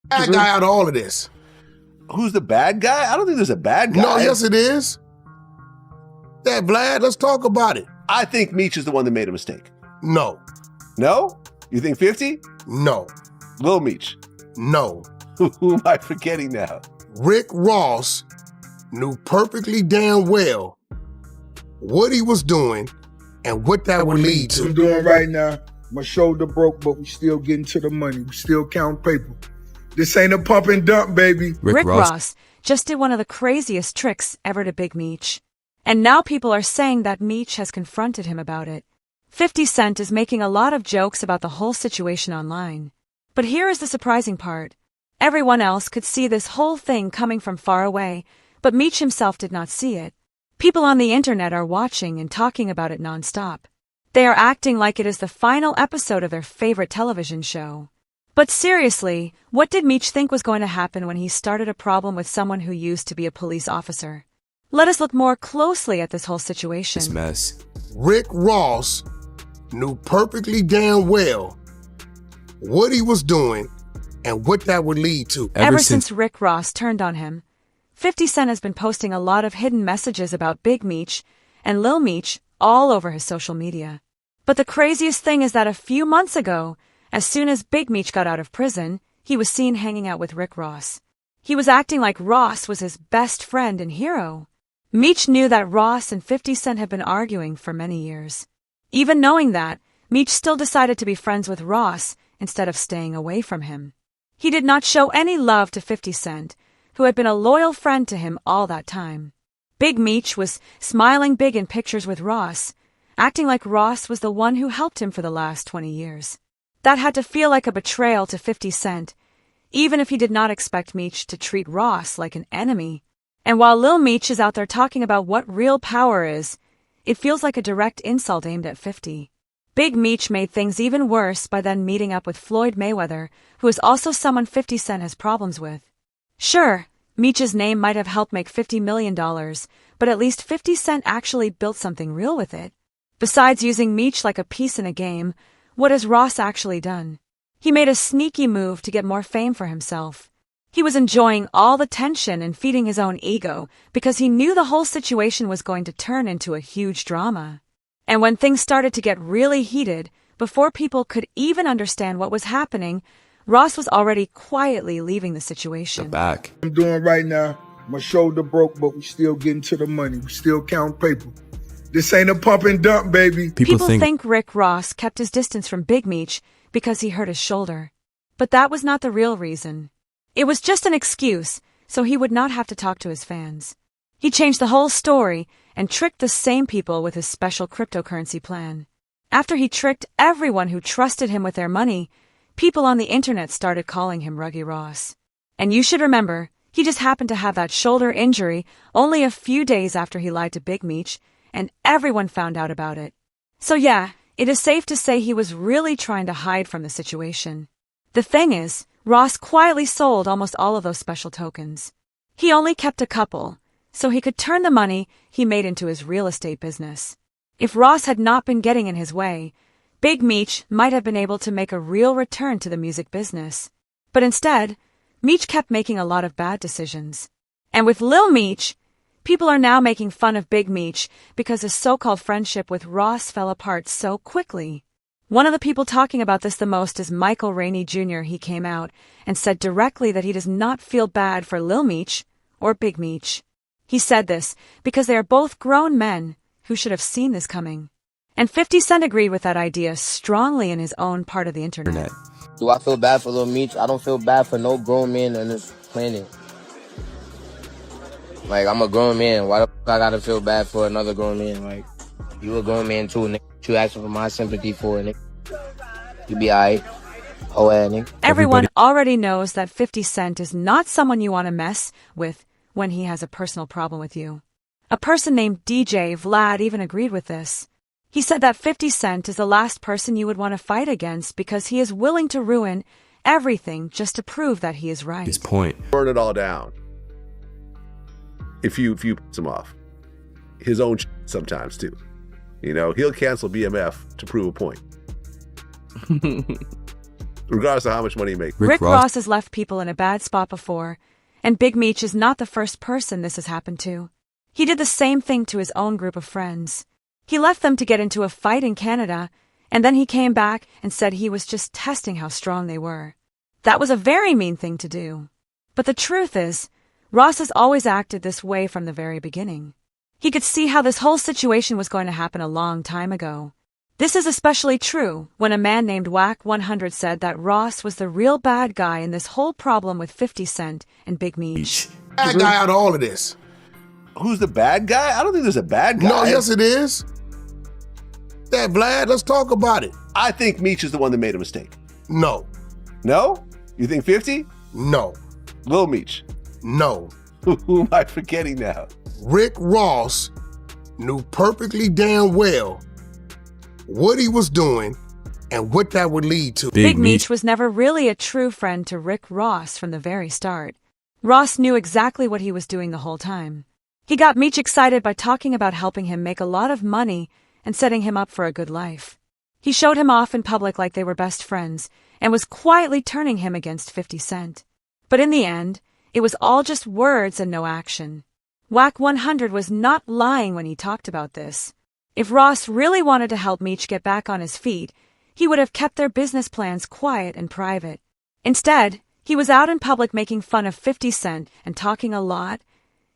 Bad guy out of all of this. Who's the bad guy? I don't think there's a bad guy. No, yes it is. Yeah, Vlad, let's talk about it. I think Meech is the one that made a mistake. No. No? You think 50? No. Lil Meech? No. Who am I forgetting now? Rick Ross knew perfectly damn well what he was doing and what that would lead to. I'm doing right now. My shoulder broke, but we still getting to the money. We still count paper. This ain't a pump and dump, baby. Rick Ross just did one of the craziest tricks ever to Big Meech. And now people are saying that Meech has confronted him about it. 50 Cent is making a lot of jokes about the whole situation online. But here is the surprising part. Everyone else could see this whole thing coming from far away, but Meech himself did not see it. People on the internet are watching and talking about it nonstop. They are acting like it is the final episode of their favorite television show. But seriously, what did Meech think was going to happen when he started a problem with someone who used to be a police officer? Let us look more closely at this whole situation. This mess. Rick Ross knew perfectly damn well what he was doing and what that would lead to. Ever since Rick Ross turned on him, 50 Cent has been posting a lot of hidden messages about Big Meech and Lil Meech all over his social media. But the craziest thing is that a few months ago, as soon as Big Meech got out of prison, he was seen hanging out with Rick Ross. He was acting like Ross was his best friend and hero. Meech knew that Ross and 50 Cent had been arguing for many years. Even knowing that, Meech still decided to be friends with Ross instead of staying away from him. He did not show any love to 50 Cent, who had been a loyal friend to him all that time. Big Meech was smiling big in pictures with Ross, acting like Ross was the one who helped him for the last 20 years. That had to feel like a betrayal to 50 Cent, even if he did not expect Meech to treat Ross like an enemy. And while Lil Meech is out there talking about what real power is, it feels like a direct insult aimed at 50. Big Meech made things even worse by then meeting up with Floyd Mayweather, who is also someone 50 Cent has problems with. Sure, Meech's name might have helped make $50 million, but at least 50 Cent actually built something real with it. Besides using Meech like a piece in a game, what has Ross actually done? He made a sneaky move to get more fame for himself. He was enjoying all the tension and feeding his own ego because he knew the whole situation was going to turn into a huge drama. And when things started to get really heated, before people could even understand what was happening, Ross was already quietly leaving the situation. Back. I'm doing right now. My shoulder broke, but we still getting to the money. We still count paper. This ain't a pump and dump, baby. People think Rick Ross kept his distance from Big Meech because he hurt his shoulder. But that was not the real reason. It was just an excuse, so he would not have to talk to his fans. He changed the whole story and tricked the same people with his special cryptocurrency plan. After he tricked everyone who trusted him with their money, people on the internet started calling him Ruggy Ross. And you should remember, he just happened to have that shoulder injury only a few days after he lied to Big Meech, and everyone found out about it. So yeah, it is safe to say he was really trying to hide from the situation. The thing is, Ross quietly sold almost all of those special tokens. He only kept a couple, so he could turn the money he made into his real estate business. If Ross had not been getting in his way, Big Meech might have been able to make a real return to the music business. But instead, Meech kept making a lot of bad decisions. And with Lil Meech, people are now making fun of Big Meech because his so-called friendship with Ross fell apart so quickly. One of the people talking about this the most is Michael Rainey Jr. He came out and said directly that he does not feel bad for Lil Meech or Big Meech. He said this because they are both grown men who should have seen this coming. And 50 Cent agreed with that idea strongly in his own part of the internet. Do I feel bad for Lil Meech? I don't feel bad for no grown man on this planet. Like, I'm a grown man. Why the fuck I gotta feel bad for another grown man? Like, you a grown man too, nigga. You asking for my sympathy for, nigga. You be alright. Oh, yeah, nigga. Everyone already knows that 50 Cent is not someone you want to mess with when he has a personal problem with you. A person named DJ Vlad even agreed with this. He said that 50 Cent is the last person you would want to fight against because he is willing to ruin everything just to prove that he is right. His point. Burn it all down. If you piss him off. His own sometimes too. You know, he'll cancel BMF to prove a point. regardless of how much money you make. Rick Ross has left people in a bad spot before, and Big Meech is not the first person this has happened to. He did the same thing to his own group of friends. He left them to get into a fight in Canada, and then he came back and said he was just testing how strong they were. That was a very mean thing to do. But the truth is, Ross has always acted this way from the very beginning. He could see how this whole situation was going to happen a long time ago. This is especially true when a man named Wack 100 said that Ross was the real bad guy in this whole problem with 50 Cent and Big Meech. Bad guy out of all of this. Who's the bad guy? I don't think there's a bad guy. No, yes it is. That Vlad, let's talk about it. I think Meech is the one that made a mistake. No. No? You think 50? No. Lil Meech. No. Who am I forgetting now? Rick Ross knew perfectly damn well what he was doing and what that would lead to. Big Meech was never really a true friend to Rick Ross from the very start. Ross knew exactly what he was doing the whole time. He got Meech excited by talking about helping him make a lot of money and setting him up for a good life. He showed him off in public like they were best friends and was quietly turning him against 50 Cent. But in the end, it was all just words and no action. Wack 100 was not lying when he talked about this. If Ross really wanted to help Meech get back on his feet, he would have kept their business plans quiet and private. Instead, he was out in public making fun of 50 Cent and talking a lot,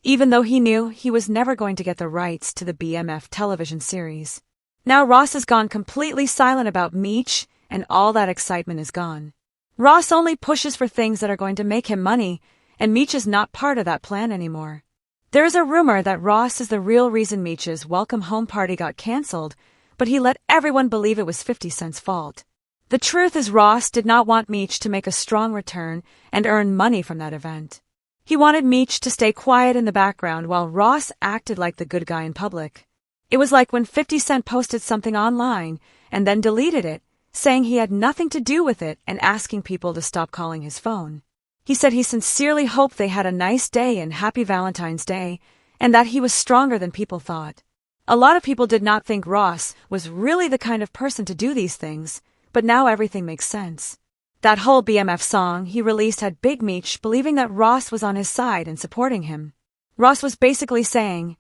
even though he knew he was never going to get the rights to the BMF television series. Now Ross has gone completely silent about Meech, and all that excitement is gone. Ross only pushes for things that are going to make him money, and Meech is not part of that plan anymore. There is a rumor that Ross is the real reason Meech's welcome home party got cancelled, but he let everyone believe it was 50 Cent's fault. The truth is Ross did not want Meech to make a strong return and earn money from that event. He wanted Meech to stay quiet in the background while Ross acted like the good guy in public. It was like when 50 Cent posted something online and then deleted it, saying he had nothing to do with it and asking people to stop calling his phone. He said he sincerely hoped they had a nice day and happy Valentine's Day, and that he was stronger than people thought. A lot of people did not think Ross was really the kind of person to do these things, but now everything makes sense. That whole BMF song he released had Big Meech believing that Ross was on his side and supporting him. Ross was basically saying,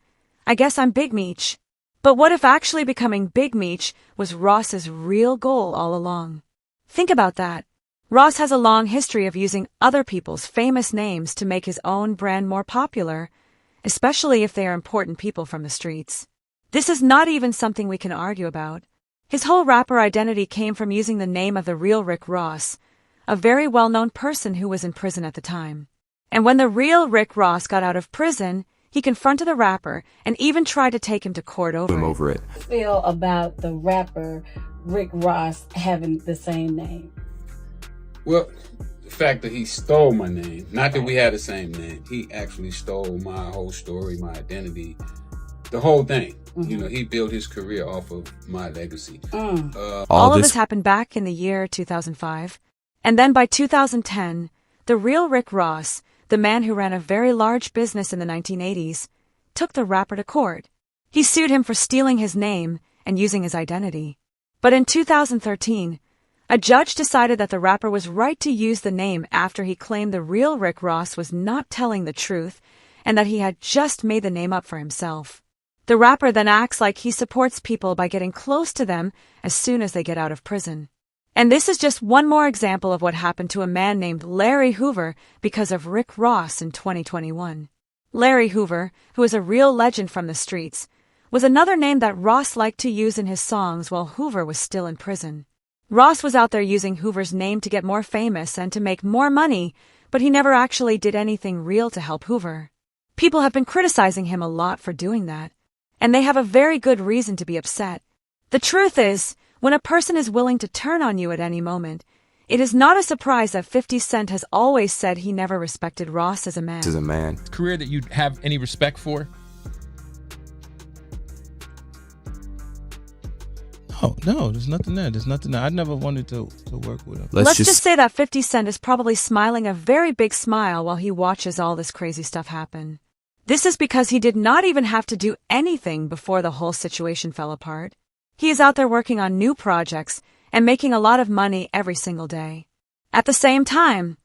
"I guess I'm Big Meech." But what if actually becoming Big Meech was Ross's real goal all along? Think about that. Ross has a long history of using other people's famous names to make his own brand more popular, especially if they are important people from the streets. This is not even something we can argue about. His whole rapper identity came from using the name of the real Rick Ross, a very well-known person who was in prison at the time. And when the real Rick Ross got out of prison, he confronted the rapper and even tried to take him to court over it. Feel about the rapper Rick Ross having the same name? Well, the fact that he stole my name, not that we had the same name, he actually stole my whole story, my identity, the whole thing. Mm-hmm. You know, he built his career off of my legacy. All of this happened back in the year 2005. And then by 2010, the real Rick Ross, the man who ran a very large business in the 1980s, took the rapper to court. He sued him for stealing his name and using his identity. But in 2013, a judge decided that the rapper was right to use the name after he claimed the real Rick Ross was not telling the truth and that he had just made the name up for himself. The rapper then acts like he supports people by getting close to them as soon as they get out of prison. And this is just one more example of what happened to a man named Larry Hoover because of Rick Ross in 2021. Larry Hoover, who is a real legend from the streets, was another name that Ross liked to use in his songs while Hoover was still in prison. Ross was out there using Hoover's name to get more famous and to make more money, but he never actually did anything real to help Hoover. People have been criticizing him a lot for doing that, and they have a very good reason to be upset. The truth is, when a person is willing to turn on you at any moment, it is not a surprise that 50 Cent has always said he never respected Ross as a man. Career that you have any respect for? No, there's nothing there. I never wanted to work with him. Let's just say that 50 Cent is probably smiling a very big smile while he watches all this crazy stuff happen. This is because he did not even have to do anything before the whole situation fell apart. He is out there working on new projects and making a lot of money every single day. At the same time,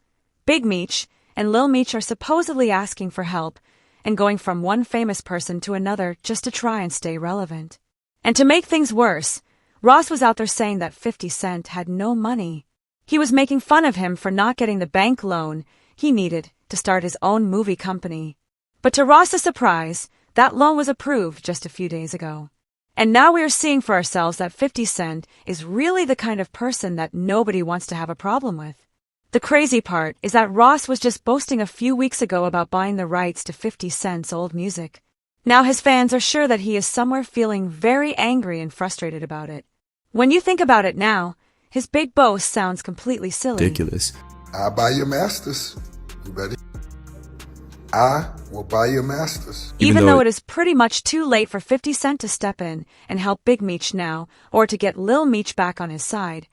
Big Meech and Lil Meech are supposedly asking for help and going from one famous person to another just to try and stay relevant. And to make things worse, Ross was out there saying that 50 Cent had no money. He was making fun of him for not getting the bank loan he needed to start his own movie company. But to Ross's surprise, that loan was approved just a few days ago. And now we are seeing for ourselves that 50 Cent is really the kind of person that nobody wants to have a problem with. The crazy part is that Ross was just boasting a few weeks ago about buying the rights to 50 Cent's old music. Now his fans are sure that he is somewhere feeling very angry and frustrated about it. When you think about it now, his big boast sounds completely silly. Ridiculous. I'll buy your masters. You ready? I will buy your masters. Even though it is pretty much too late for 50 Cent to step in and help Big Meech now, or to get Lil Meech back on his side,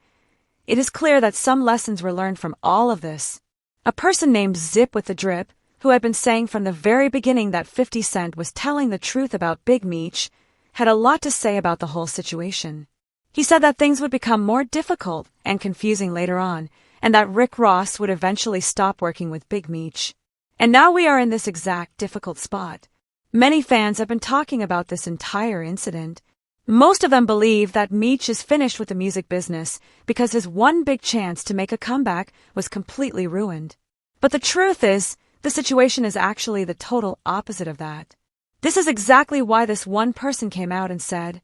it is clear that some lessons were learned from all of this. A person named Zip with the Drip, who had been saying from the very beginning that 50 Cent was telling the truth about Big Meech, had a lot to say about the whole situation. He said that things would become more difficult and confusing later on, and that Rick Ross would eventually stop working with Big Meech. And now we are in this exact difficult spot. Many fans have been talking about this entire incident. Most of them believe that Meech is finished with the music business because his one big chance to make a comeback was completely ruined. But the truth is, the situation is actually the total opposite of that. This is exactly why this one person came out and said,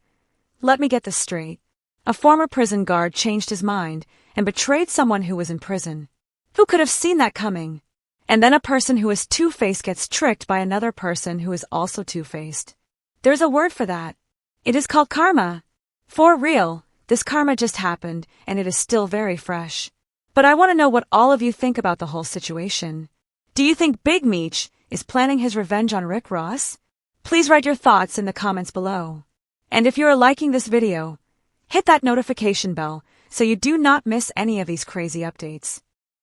"Let me get this straight. A former prison guard changed his mind and betrayed someone who was in prison. Who could have seen that coming? And then a person who is two-faced gets tricked by another person who is also two-faced. There's a word for that. It is called karma. For real, this karma just happened, and it is still very fresh. But I want to know what all of you think about the whole situation. Do you think Big Meech is planning his revenge on Rick Ross? Please write your thoughts in the comments below. And if you are liking this video, hit that notification bell so you do not miss any of these crazy updates.